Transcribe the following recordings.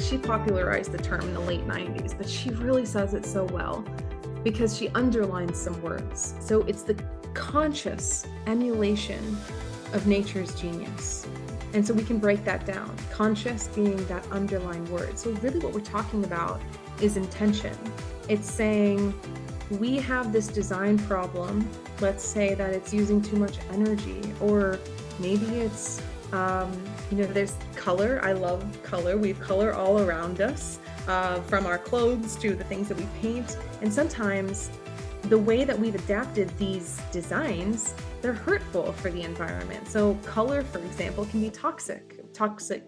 she popularized the term in the late 90s, but she really says it so well because she underlines some words. So it's the conscious emulation of nature's genius. And so we can break that down, conscious being that underlined word. So really what we're talking about is intention. It's saying we have this design problem. Let's say that it's using too much energy, or maybe it's, there's color. I love color. We have color all around us, from our clothes to the things that we paint. And sometimes the way that we've adapted these designs, they're hurtful for the environment. So color, for example, can be toxic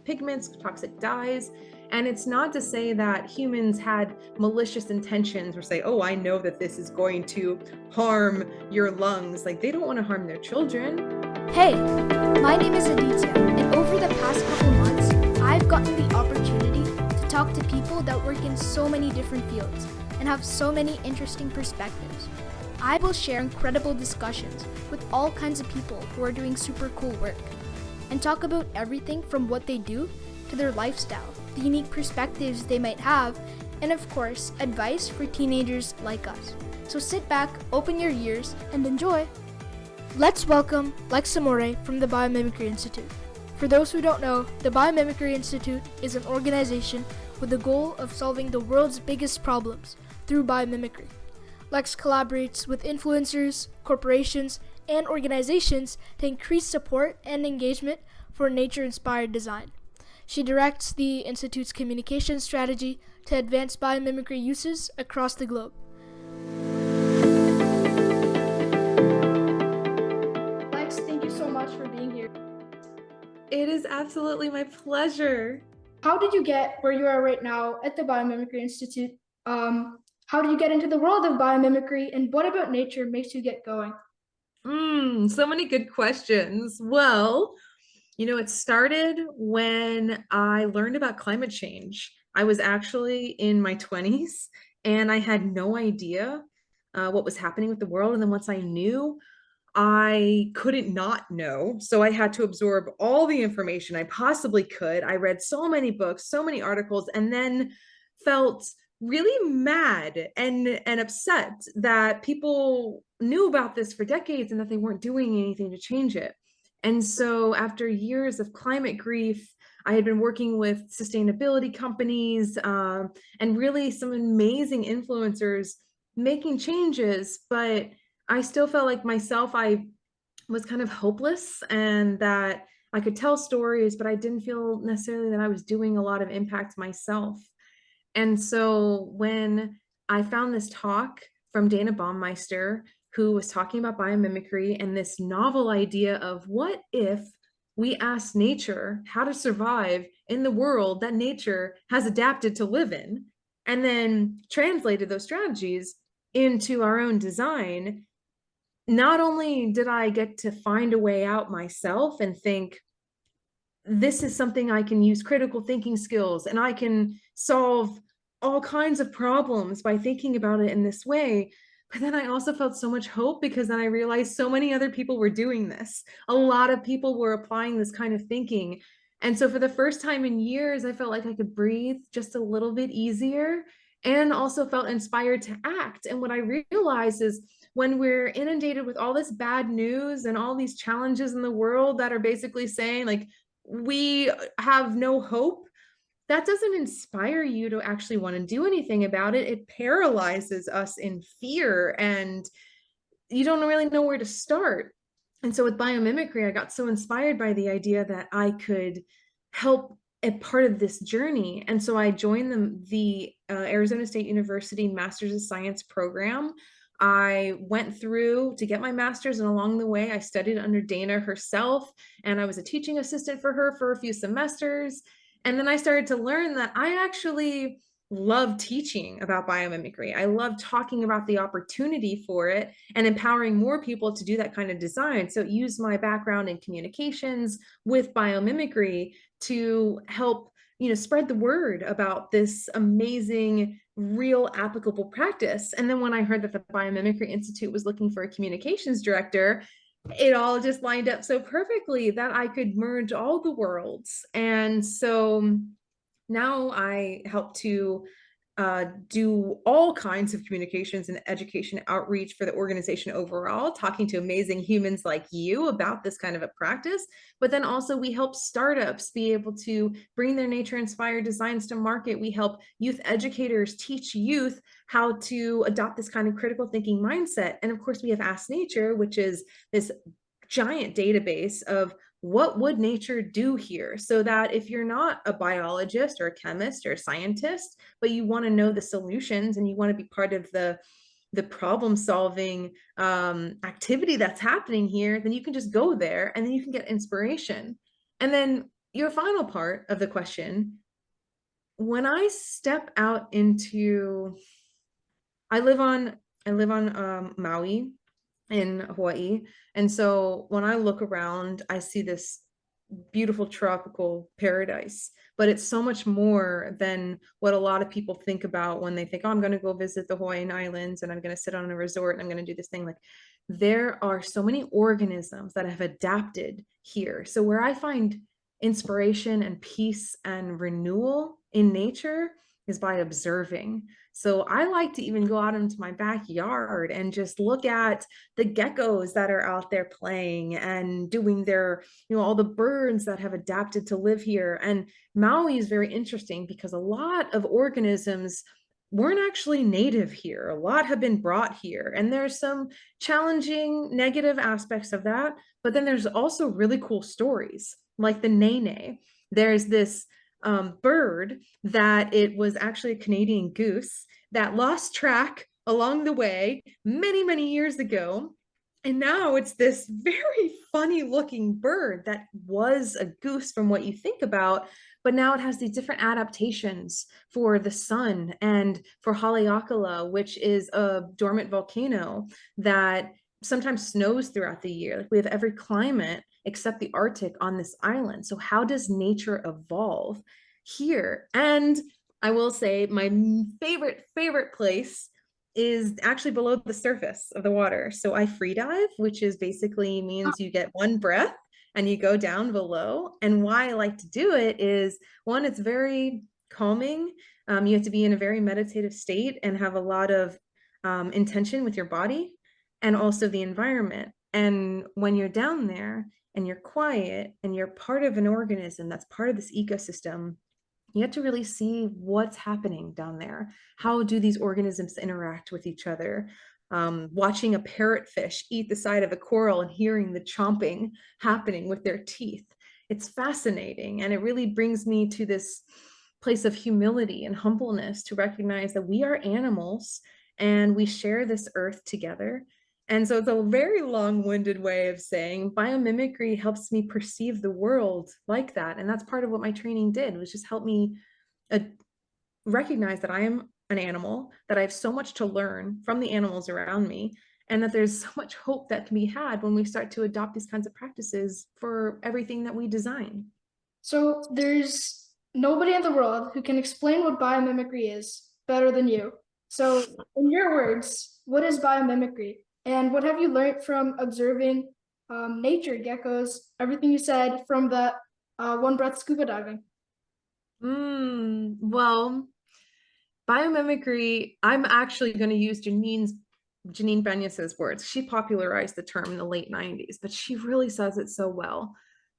pigments, toxic dyes. And it's not to say that humans had malicious intentions or say, oh, I know that this is going to harm your lungs. Like, they don't want to harm their children. Hey, my name is Aditya, and over the past couple months, I've gotten the opportunity to talk to people that work in so many different fields and have so many interesting perspectives. I will share incredible discussions with all kinds of people who are doing super cool work and talk about everything from what they do to their lifestyle, the unique perspectives they might have, and of course, advice for teenagers like us. So sit back, open your ears, and enjoy. Let's welcome Lex Amore from the Biomimicry Institute. For those who don't know, the Biomimicry Institute is an organization with the goal of solving the world's biggest problems through biomimicry. Lex collaborates with influencers, corporations, and organizations to increase support and engagement for nature-inspired design. She directs the Institute's communication strategy to advance biomimicry uses across the globe. Lex, thank you so much for being here. It is absolutely my pleasure. How did you get where you are right now at the Biomimicry Institute? How did you get into the world of biomimicry, and what about nature makes you get going? So many good questions. Well, it started when I learned about climate change. I was actually in my 20s and I had no idea what was happening with the world. And then once I knew, I couldn't not know. So I had to absorb all the information I possibly could. I read so many books, so many articles, and then felt really mad and upset that people knew about this for decades and that they weren't doing anything to change it. And so after years of climate grief, I had been working with sustainability companies, and really some amazing influencers making changes, but I still felt like myself, I was kind of hopeless, and that I could tell stories, but I didn't feel necessarily that I was doing a lot of impact myself. And so when I found this talk from Dana Baumeister, who was talking about biomimicry and this novel idea of what if we asked nature how to survive in the world that nature has adapted to live in, and then translated those strategies into our own design, not only did I get to find a way out myself and think, this is something I can use critical thinking skills and I can solve all kinds of problems by thinking about it in this way. But then I also felt so much hope because then I realized so many other people were doing this. A lot of people were applying this kind of thinking. And so for the first time in years, I felt like I could breathe just a little bit easier, and also felt inspired to act. And what I realized is when we're inundated with all this bad news and all these challenges in the world that are basically saying, like, we have no hope, that doesn't inspire you to actually want to do anything about it. It paralyzes us in fear, and you don't really know where to start. And so with biomimicry, I got so inspired by the idea that I could help a part of this journey. And so I joined the Arizona State University Masters of Science program. I went through to get my master's, and along the way, I studied under Dana herself, and I was a teaching assistant for her for a few semesters. And then I started to learn that I actually love teaching about biomimicry. I love talking about the opportunity for it and empowering more people to do that kind of design. So use my background in communications with biomimicry to help, spread the word about this amazing, real applicable practice. And then when I heard that the Biomimicry Institute was looking for a communications director, it all just lined up so perfectly that I could merge all the worlds. And so Now I help to do all kinds of communications and education outreach for the organization overall, talking to amazing humans like you about this kind of a practice. But then also, we help startups be able to bring their nature inspired designs to market. We help youth educators teach youth how to adopt this kind of critical thinking mindset. And of course, we have Ask Nature, which is this giant database of what would nature do here, so that if you're not a biologist or a chemist or a scientist, but you want to know the solutions and you want to be part of the problem solving activity that's happening here, then you can just go there and then you can get inspiration. And then your final part of the question, when I step out into, I live on Maui in Hawaii. And so when I look around, I see this beautiful tropical paradise, but it's so much more than what a lot of people think about when they think, oh, I'm going to go visit the Hawaiian Islands and I'm going to sit on a resort and I'm going to do this thing. Like, there are so many organisms that have adapted here. So where I find inspiration and peace and renewal in nature is by observing. So I like to even go out into my backyard and just look at the geckos that are out there playing and doing their, all the birds that have adapted to live here. And Maui is very interesting because a lot of organisms weren't actually native here. A lot have been brought here. And there's some challenging negative aspects of that. But then there's also really cool stories like the nene. There's this bird that it was actually a Canadian goose that lost track along the way many, many years ago. And now it's this very funny looking bird that was a goose from what you think about, but now it has these different adaptations for the sun and for Haleakala, which is a dormant volcano that sometimes snows throughout the year. Like, we have every climate except the Arctic on this island. So how does nature evolve here? And I will say my favorite place is actually below the surface of the water. So I free dive, which is basically means you get one breath and you go down below. And why I like to do it is, one, it's very calming. You have to be in a very meditative state and have a lot of intention with your body and also the environment. And when you're down there and you're quiet and you're part of an organism that's part of this ecosystem, you have to really see what's happening down there. How do these organisms interact with each other? Watching a parrotfish eat the side of a coral and hearing the chomping happening with their teeth. It's fascinating. And it really brings me to this place of humility and humbleness to recognize that we are animals and we share this earth together. And so it's a very long-winded way of saying biomimicry helps me perceive the world like that. And that's part of what my training did, was just help me recognize that I am an animal, that I have so much to learn from the animals around me, and that there's so much hope that can be had when we start to adopt these kinds of practices for everything that we design. So there's nobody in the world who can explain what biomimicry is better than you. So in your words, what is biomimicry? And what have you learned from observing nature, geckos, everything you said from the one breath scuba diving? Well, biomimicry, I'm actually going to use Janine Benyus's words. She popularized the term in the late 90s, but she really says it so well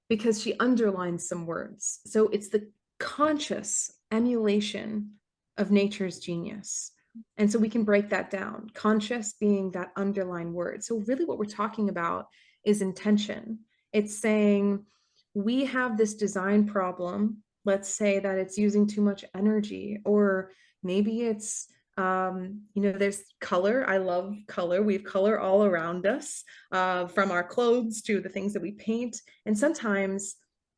because she underlines some words. So it's the conscious emulation of nature's genius. And so we can break that down, conscious being that underlying word. So really what we're talking about is intention. It's saying we have this design problem. Let's say that it's using too much energy, or maybe it's there's color. I love color. We have color all around us, from our clothes to the things that we paint. And sometimes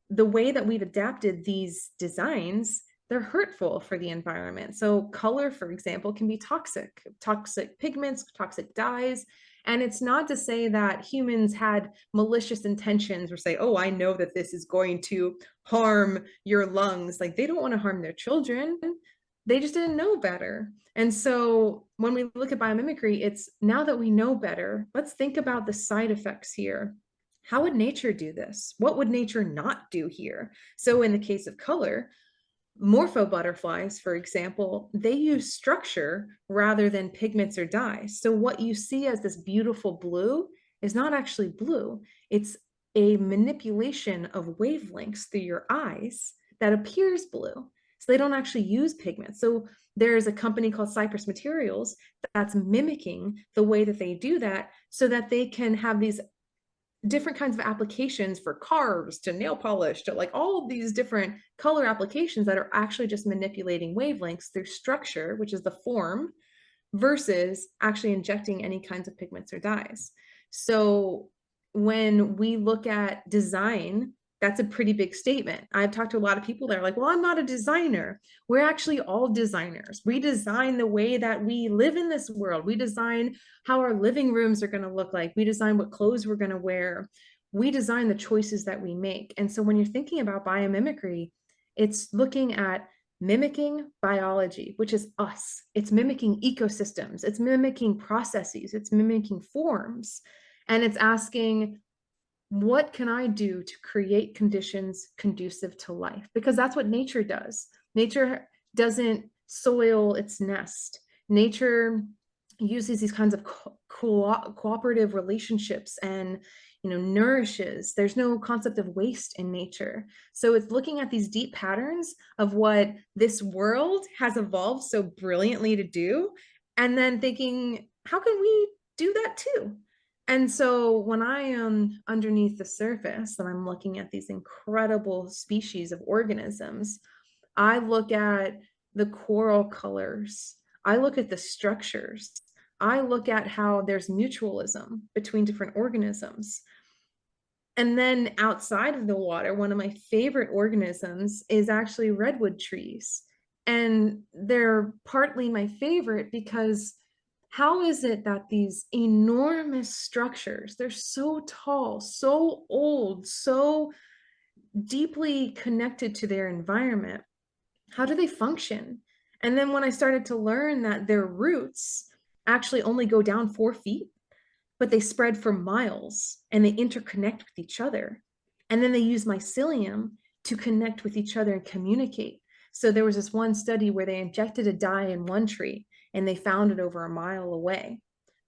the way that we've adapted these designs, they're hurtful for the environment. So color, for example, can be toxic pigments, toxic dyes. And it's not to say that humans had malicious intentions or say, oh, I know that this is going to harm your lungs. Like, they don't want to harm their children. They just didn't know better. And so when we look at biomimicry, it's now that we know better, let's think about the side effects here. How would nature do this? What would nature not do here? So in the case of color, Morpho butterflies, for example, they use structure rather than pigments or dyes. So what you see as this beautiful blue is not actually blue. It's a manipulation of wavelengths through your eyes that appears blue. So they don't actually use pigments. So there's a company called Cypress Materials that's mimicking the way that they do that so that they can have these different kinds of applications for cars to nail polish to like all of these different color applications that are actually just manipulating wavelengths through structure, which is the form, versus actually injecting any kinds of pigments or dyes. So when we look at design, that's a pretty big statement. I've talked to a lot of people that are like, well, I'm not a designer. We're actually all designers. We design the way that we live in this world. We design how our living rooms are going to look like. We design what clothes we're going to wear. We design the choices that we make. And so when you're thinking about biomimicry, it's looking at mimicking biology, which is us. It's mimicking ecosystems. It's mimicking processes. It's mimicking forms. And it's asking, what can I do to create conditions conducive to life? Because that's what nature does. Nature doesn't soil its nest. Nature uses these kinds of cooperative relationships and nourishes. There's no concept of waste in nature. So it's looking at these deep patterns of what this world has evolved so brilliantly to do, and then thinking, how can we do that too? And so when I am underneath the surface and I'm looking at these incredible species of organisms, I look at the coral colors. I look at the structures. I look at how there's mutualism between different organisms. And then outside of the water, one of my favorite organisms is actually redwood trees. And they're partly my favorite because how is it that these enormous structures, they're so tall, so old, so deeply connected to their environment, how do they function? And then when I started to learn that their roots actually only go down 4 feet, but they spread for miles and they interconnect with each other. And then they use mycelium to connect with each other and communicate. So there was this one study where they injected a dye in one tree and they found it over a mile away.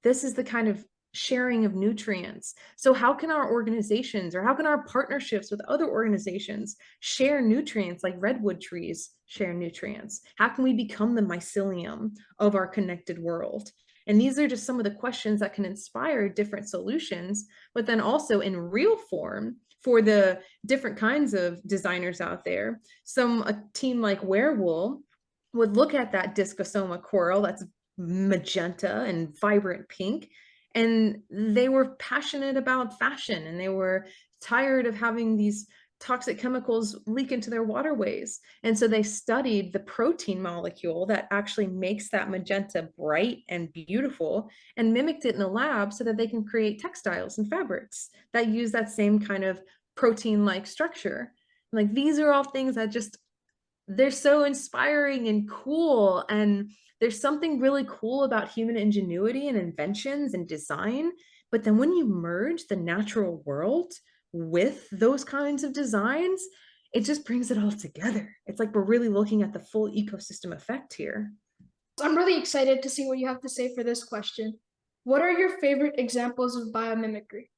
This is the kind of sharing of nutrients. So how can our organizations or how can our partnerships with other organizations share nutrients like redwood trees share nutrients? How can we become the mycelium of our connected world? And these are just some of the questions that can inspire different solutions, but then also in real form for the different kinds of designers out there. A team like Wearwool would look at that discosoma coral that's magenta and vibrant pink, and they were passionate about fashion and they were tired of having these toxic chemicals leak into their waterways. And so they studied the protein molecule that actually makes that magenta bright and beautiful and mimicked it in the lab so that they can create textiles and fabrics that use that same kind of protein-like structure. Like these are all things that just, they're so inspiring and cool. And there's something really cool about human ingenuity and inventions and design. But then when you merge the natural world with those kinds of designs, it just brings it all together. It's like we're really looking at the full ecosystem effect here. I'm really excited to see what you have to say for this question. What are your favorite examples of biomimicry?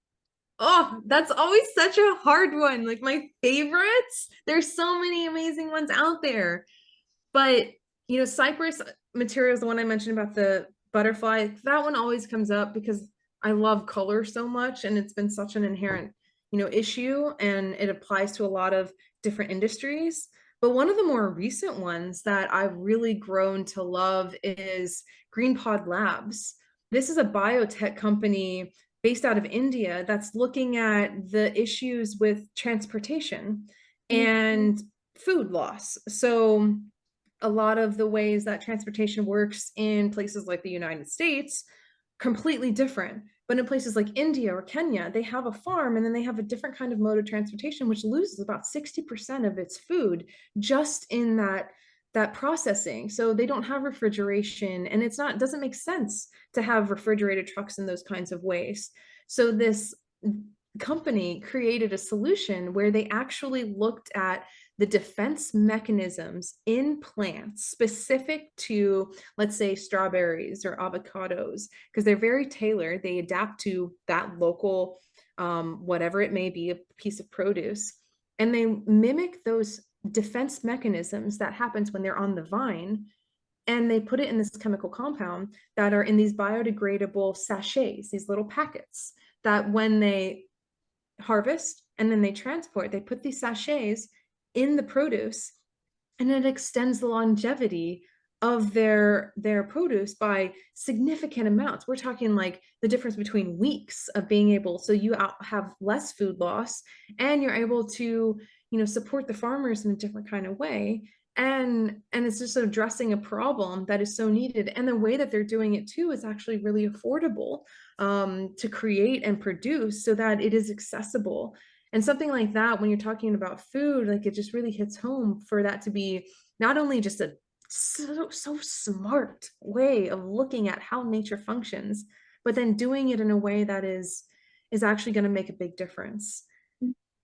Oh, that's always such a hard one. Like my favorites, there's so many amazing ones out there. But, Cypress material is the one I mentioned about the butterfly. That one always comes up because I love color so much and it's been such an inherent, issue, and it applies to a lot of different industries. But one of the more recent ones that I've really grown to love is Green Pod Labs. This is a biotech company based out of India that's looking at the issues with transportation and food loss. So a lot of the ways that transportation works in places like the United States, completely different. But in places like India or Kenya, they have a farm and then they have a different kind of mode of transportation, which loses about 60% of its food just in that processing. So they don't have refrigeration, and it doesn't make sense to have refrigerated trucks in those kinds of ways. So company created a solution where they actually looked at the defense mechanisms in plants specific to, let's say, strawberries or avocados, because they're very tailored. They adapt to that local, whatever it may be, a piece of produce, and they mimic those defense mechanisms that happens when they're on the vine, and they put it in this chemical compound that are in these biodegradable sachets, these little packets, that when they harvest and then they transport, they put these sachets in the produce, and it extends the longevity of their produce by significant amounts. We're talking like the difference between weeks of being able, so you have less food loss, and you're able to, support the farmers in a different kind of way. And it's just addressing a problem that is so needed. And the way that they're doing it too is actually really affordable, to create and produce, so that it is accessible. And something like that, when you're talking about food, like, it just really hits home for that to be not only just a so smart way of looking at how nature functions, but then doing it in a way that is actually going to make a big difference.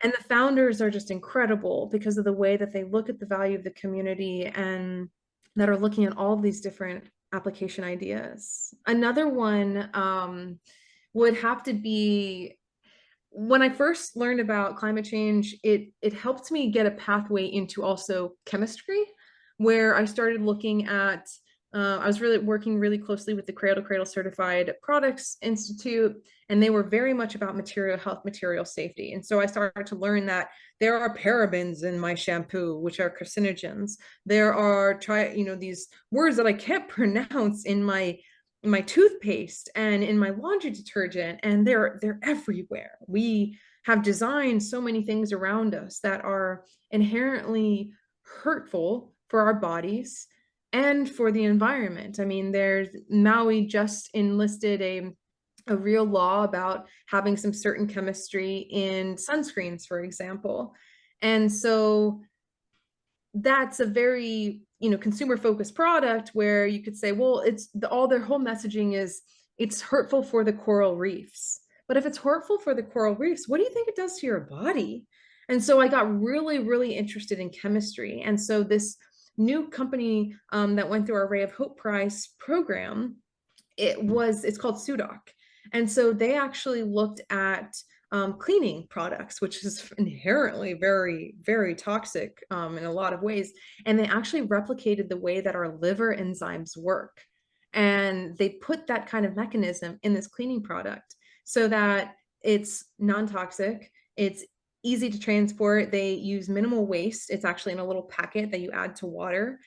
And the founders are just incredible because of the way that they look at the value of the community, and that are looking at all of these different application ideas. Another one, would have to be, when I first learned about climate change, it helped me get a pathway into also chemistry, where I started looking at, I was really working really closely with the Cradle to Cradle Certified Products Institute, and they were very much about material health, material safety. And so I started to learn that there are parabens in my shampoo, which are carcinogens. There are these words that I can't pronounce in my toothpaste and in my laundry detergent, and they're everywhere. We have designed so many things around us that are inherently hurtful for our bodies and for the environment. I mean, there's Maui just enlisted a real law about having some certain chemistry in sunscreens, for example. And so that's a very, consumer focused product, where you could say, well, all their whole messaging is it's hurtful for the coral reefs. But if it's hurtful for the coral reefs, what do you think it does to your body? And so I got really, really interested in chemistry. And so this new company, that went through our Ray of Hope Prize program, it's called Sudoc. And so they actually looked at, cleaning products, which is inherently very, very toxic, in a lot of ways. And they actually replicated the way that our liver enzymes work. And they put that kind of mechanism in this cleaning product so that it's non-toxic, it's easy to transport, they use minimal waste. It's actually in a little packet that you add to water.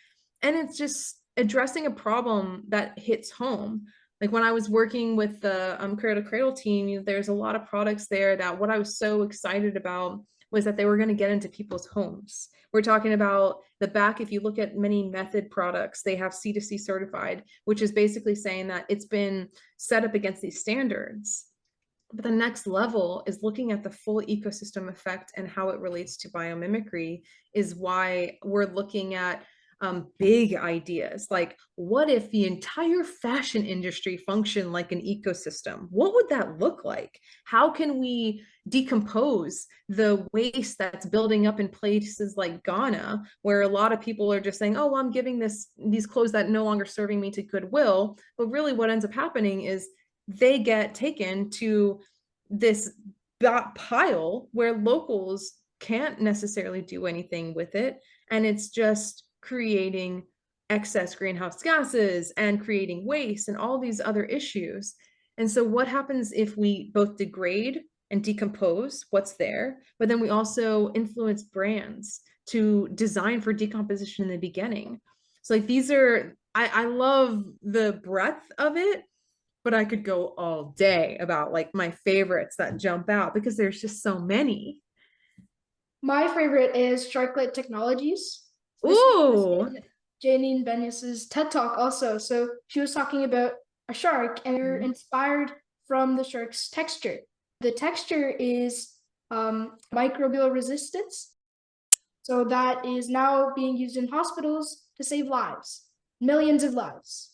And it's just addressing a problem that hits home. Like when I was working with the, Cradle to Cradle team, there's a lot of products there that what I was so excited about was that they were going to get into people's homes. We're talking about the back. If you look at many method products, they have C2C certified, which is basically saying that it's been set up against these standards. But the next level is looking at the full ecosystem effect and how it relates to biomimicry, is why we're looking at, big ideas like, what if the entire fashion industry functioned like an ecosystem? What would that look like? How can we decompose the waste that's building up in places like Ghana, where a lot of people are just saying, oh, well, I'm giving these clothes that no longer serving me to Goodwill, but really what ends up happening is they get taken to this pile where locals can't necessarily do anything with it, and it's just creating excess greenhouse gases and creating waste and all these other issues. And so what happens if we both degrade and decompose what's there, but then we also influence brands to design for decomposition in the beginning? So like these are, I love the breadth of it, but I could go all day about like my favorites that jump out because there's just so many. My favorite is Sharklet Technologies. This was Ooh. in Janine Benyus's TED Talk also. So she was talking about a shark, and they're inspired from the shark's texture. The texture is microbial resistance. So that is now being used in hospitals to save lives, millions of lives.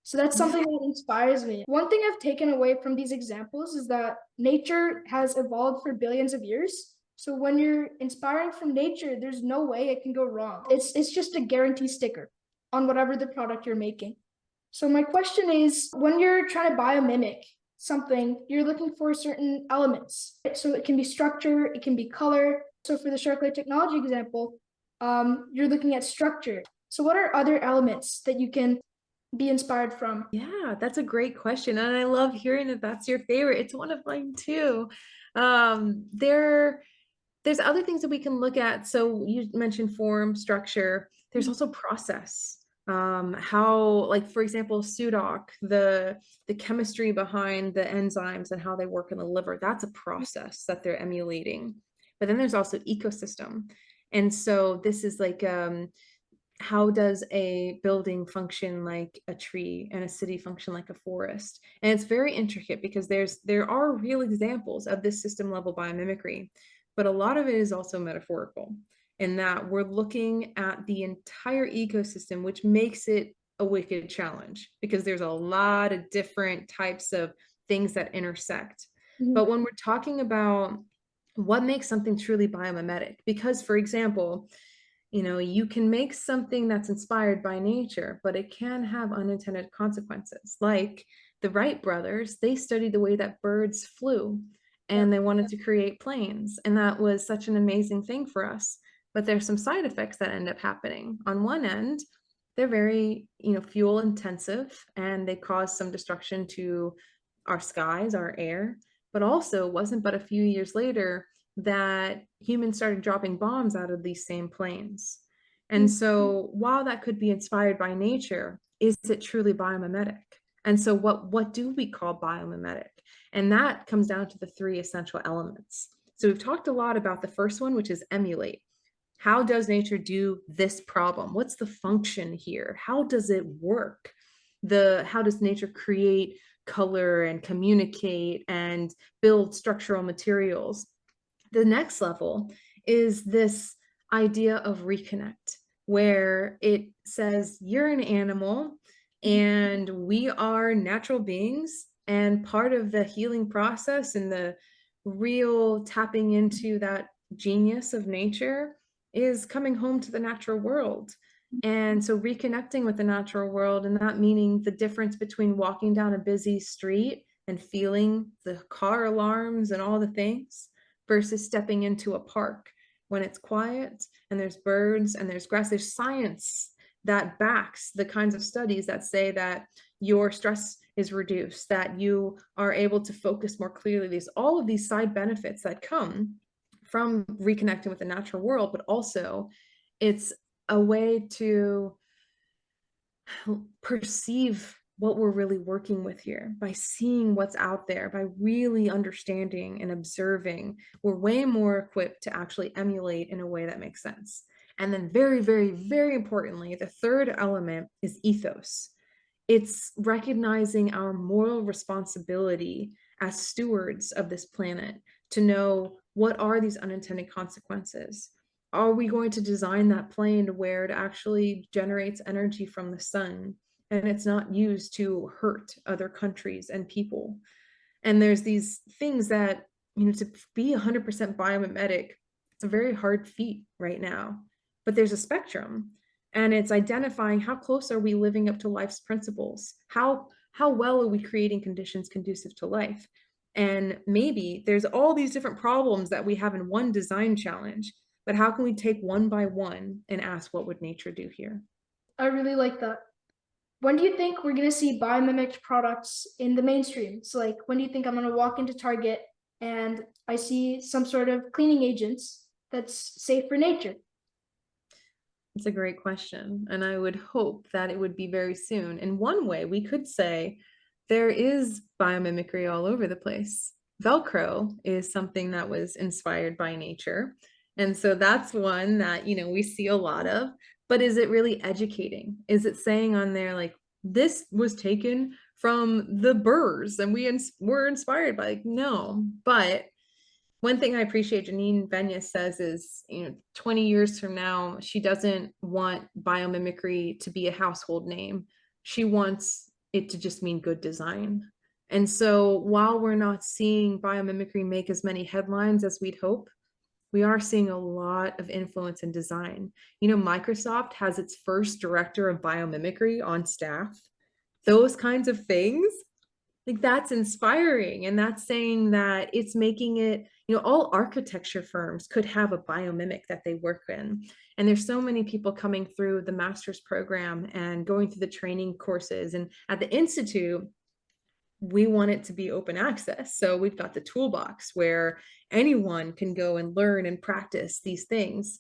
So that's Yeah. something that inspires me. One thing I've taken away from these examples is that nature has evolved for billions of years. So when you're inspiring from nature, there's no way it can go wrong. It's just a guarantee sticker on whatever the product you're making. So my question is, when you're trying to biomimic something, you're looking for certain elements. So it can be structure, it can be color. So for the Shark Light Technology example, you're looking at structure. So what are other elements that you can be inspired from? Yeah, that's a great question. And I love hearing that that's your favorite. It's one of mine too. There's other things that we can look at. So you mentioned form, structure. There's also process. How, like for example, SUDOC, the chemistry behind the enzymes and how they work in the liver, that's a process that they're emulating. But then there's also ecosystem. And so this is like how does a building function like a tree and a city function like a forest? And it's very intricate because there are real examples of this system level biomimicry, but a lot of it is also metaphorical in that we're looking at the entire ecosystem, which makes it a wicked challenge because there's a lot of different types of things that intersect. Mhm. But when we're talking about what makes something truly biomimetic, because for example, you can make something that's inspired by nature, but it can have unintended consequences. Like the Wright brothers, they studied the way that birds flew Yeah. and they wanted to create planes. And that was such an amazing thing for us. But there's some side effects that end up happening. On one end, they're very, fuel intensive and they cause some destruction to our skies, our air. But also, it wasn't but a few years later that humans started dropping bombs out of these same planes. And Mhm. so while that could be inspired by nature, is it truly biomimetic? And so what do we call biomimetic? And that comes down to the three essential elements. So we've talked a lot about the first one, which is emulate. How does nature do this problem? What's the function here? How does it work? How does nature create color and communicate and build structural materials? The next level is this idea of reconnect, where it says you're an animal and we are natural beings. And part of the healing process and the real tapping into that genius of nature is coming home to the natural world. And so reconnecting with the natural world, and that meaning the difference between walking down a busy street and feeling the car alarms and all the things versus stepping into a park when it's quiet and there's birds and there's grass. There's science that backs the kinds of studies that say that your stress is reduced, that you are able to focus more clearly. There's all of these side benefits that come from reconnecting with the natural world, but also it's a way to perceive what we're really working with here by seeing what's out there, by really understanding and observing. We're way more equipped to actually emulate in a way that makes sense. And then, very, very, very importantly, the third element is ethos. It's recognizing our moral responsibility as stewards of this planet to know what are these unintended consequences. Are we going to design that plane to where it actually generates energy from the sun and it's not used to hurt other countries and people? And there's these things that, to be 100% biomimetic, it's a very hard feat right now, but there's a spectrum and it's identifying how close are we living up to life's principles? How well are we creating conditions conducive to life? And maybe there's all these different problems that we have in one design challenge, but how can we take one by one and ask what would nature do here? I really like that. When do you think we're going to see biomimicked products in the mainstream? So, like, when do you think I'm going to walk into Target and I see some sort of cleaning agents that's safe for nature? It's a great question. And I would hope that it would be very soon. In one way, we could say there is biomimicry all over the place. Velcro is something that was inspired by nature. And so that's one that, we see a lot of. But is it really educating? Is it saying on there, like, this was taken from the burrs and were inspired by, like, no. But one thing I appreciate Janine Benyus says is, 20 years from now, she doesn't want biomimicry to be a household name. She wants it to just mean good design. And so while we're not seeing biomimicry make as many headlines as we'd hope, we are seeing a lot of influence in design. You know, Microsoft has its first director of biomimicry on staff. Those kinds of things, like that's inspiring. And that's saying that it's making it, you know, all architecture firms could have a biomimic that they work in. And there's so many people coming through the master's program and going through the training courses. And at the Institute, we want it to be open access. So we've got the toolbox where anyone can go and learn and practice these things.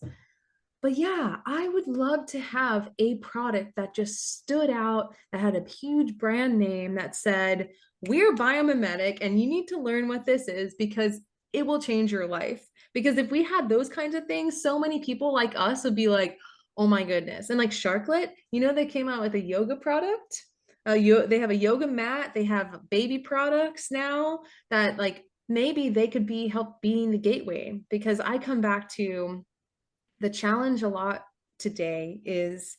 But yeah, I would love to have a product that just stood out, that had a huge brand name that said, we're biomimetic and you need to learn what this is because it will change your life. Because if we had those kinds of things, so many people like us would be like, oh my goodness. And like Sharklet, you know, they came out with a yoga product. They have a yoga mat. They have baby products now that like maybe they could be help being the gateway. Because I come back to the challenge a lot today is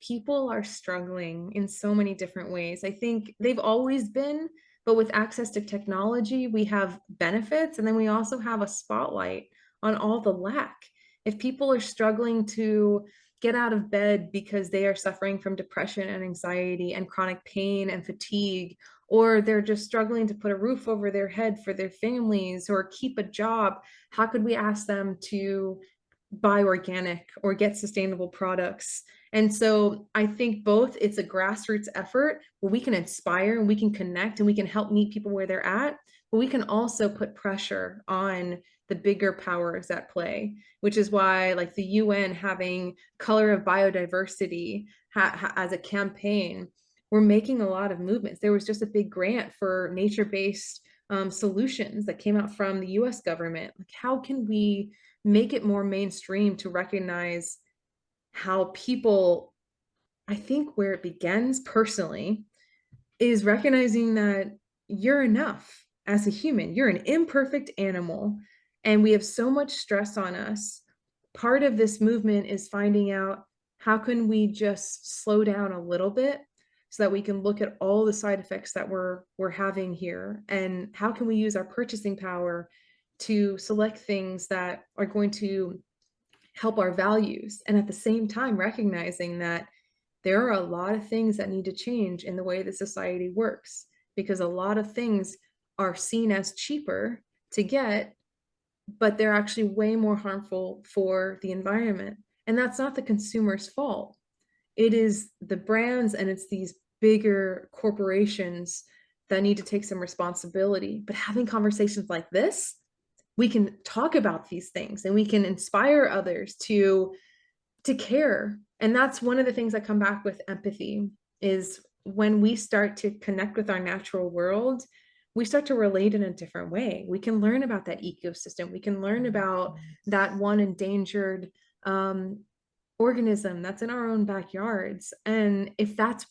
people are struggling in so many different ways. I think they've always been, but with access to technology, we have benefits, and then we also have a spotlight on all the lack. If people are struggling to get out of bed because they are suffering from depression and anxiety and chronic pain and fatigue, or they're just struggling to put a roof over their head for their families or keep a job, how could we ask them to buy organic or get sustainable products? And so I think both it's a grassroots effort where we can inspire and we can connect and we can help meet people where they're at, but we can also put pressure on the bigger powers at play, which is why like the UN having Color of Biodiversity as a campaign, we're making a lot of movements. There was just a big grant for nature-based solutions that came out from the US government. Like, how can we make it more mainstream to recognize how people, I think where it begins personally is recognizing that you're enough as a human. You're an imperfect animal, and we have so much stress on us. Part of this movement is finding out how can we just slow down a little bit so that we can look at all the side effects that we're having here, and how can we use our purchasing power to select things that are going to help our values, and at the same time recognizing that there are a lot of things that need to change in the way that society works, because a lot of things are seen as cheaper to get, but they're actually way more harmful for the environment. And that's not the consumer's fault. It is the brands and it's these bigger corporations that need to take some responsibility. But having conversations like this, we can talk about these things and we can inspire others to care. And that's one of the things I come back with empathy is when we start to connect with our natural world, we start to relate in a different way. We can learn about that ecosystem. We can learn about that one endangered organism that's in our own backyards. And if that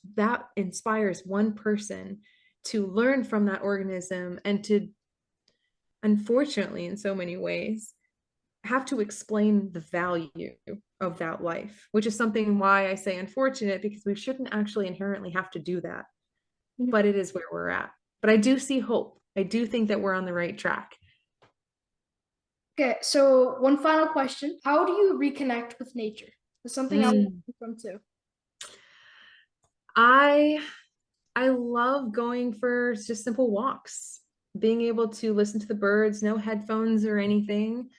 inspires one person to learn from that organism and to, unfortunately, in so many ways, have to explain the value of that life, which is something why I say unfortunate, because we shouldn't actually inherently have to do that. But it is where we're at. But I do see hope. I do think that we're on the right track. Okay, so one final question. How do you reconnect with nature? It's something I want from too. I love going for just simple walks, being able to listen to the birds, no headphones or anything.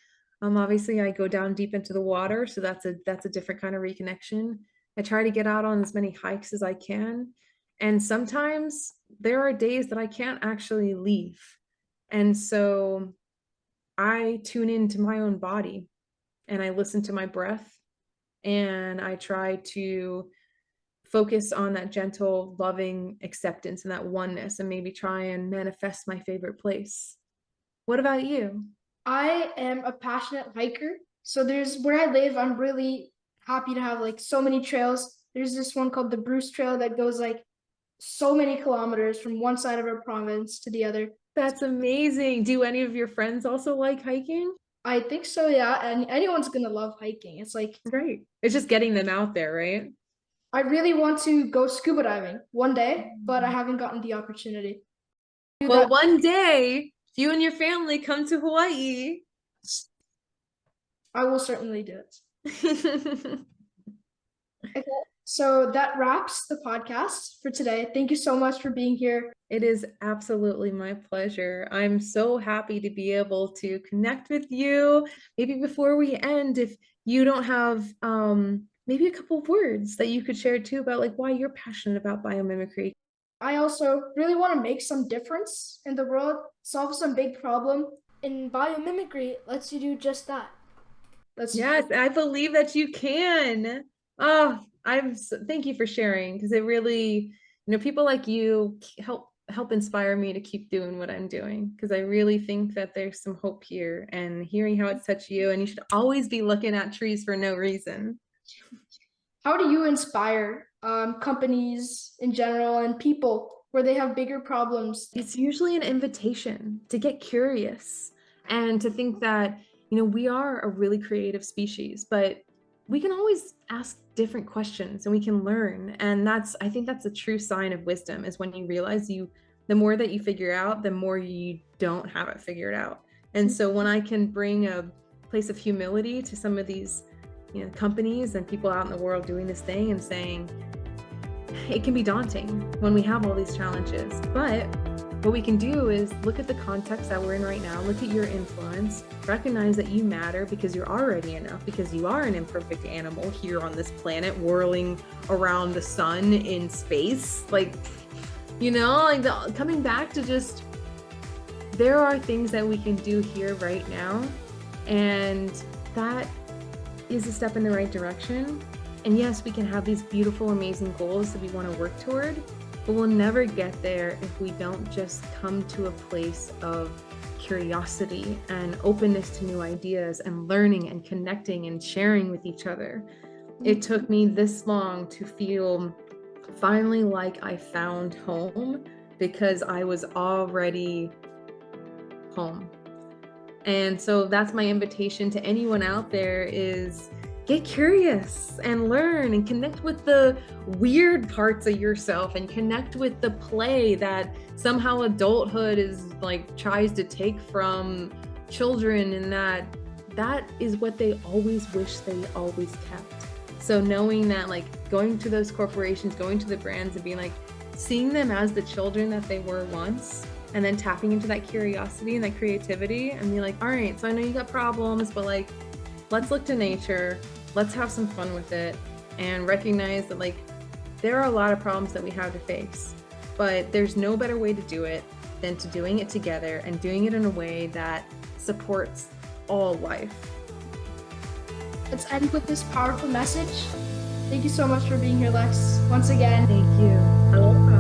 Obviously I go down deep into the water, so that's a different kind of reconnection. I try to get out on as many hikes as I can. And sometimes there are days that I can't actually leave. And so I tune into my own body and I listen to my breath and I try to focus on that gentle, loving acceptance and that oneness and maybe try and manifest my favorite place. What about you? I am a passionate hiker. So there's where I live, I'm really happy to have like so many trails. There's this one called the Bruce Trail that goes like so many kilometers from one side of our province to the other. That's amazing. Do any of your friends also like hiking? I think so, yeah. And anyone's gonna love hiking. It's like Great. It's just getting them out there, right? I really want to go scuba diving one day, but I haven't gotten the opportunity. Do Well, that. one day, if you and your family come to Hawaii. I will certainly do it. Okay, so that wraps the podcast for today. Thank you so much for being here. It is absolutely my pleasure. I'm so happy to be able to connect with you. Maybe before we end, if you don't have maybe a couple of words that you could share too about like why you're passionate about biomimicry. I also really want to make some difference in the world, solve some big problem. And biomimicry lets you do just that. Yes, I believe that you can. Oh, thank you for sharing because it really, people like you help inspire me to keep doing what I'm doing because I really think that there's some hope here and hearing how it's touched you, and you should always be looking at trees for no reason. How do you inspire companies in general and people where they have bigger problems? It's usually an invitation to get curious and to think that, we are a really creative species, but we can always ask different questions and we can learn. And I think that's a true sign of wisdom, is when you realize the more that you figure out, the more you don't have it figured out. And so when I can bring a place of humility to some of these, companies and people out in the world doing this thing and saying, it can be daunting when we have all these challenges, but what we can do is look at the context that we're in right now, look at your influence, recognize that you matter because you're already enough, because you are an imperfect animal here on this planet whirling around the sun in space. Coming back to just, there are things that we can do here right now, and that is a step in the right direction. And yes, we can have these beautiful, amazing goals that we want to work toward, but we'll never get there if we don't just come to a place of curiosity and openness to new ideas and learning and connecting and sharing with each other. It took me this long to feel finally like I found home because I was already home. And so that's my invitation to anyone out there is get curious and learn and connect with the weird parts of yourself and connect with the play that somehow adulthood is tries to take from children, and that is what they always wish they always kept. So knowing that, going to those corporations, going to the brands and being seeing them as the children that they were once, and then tapping into that curiosity and that creativity and be all right, so I know you got problems, but let's look to nature, let's have some fun with it, and recognize that there are a lot of problems that we have to face, but there's no better way to do it than to doing it together and doing it in a way that supports all life. Let's end with this powerful message. Thank you so much for being here, Lex, once again. Thank you.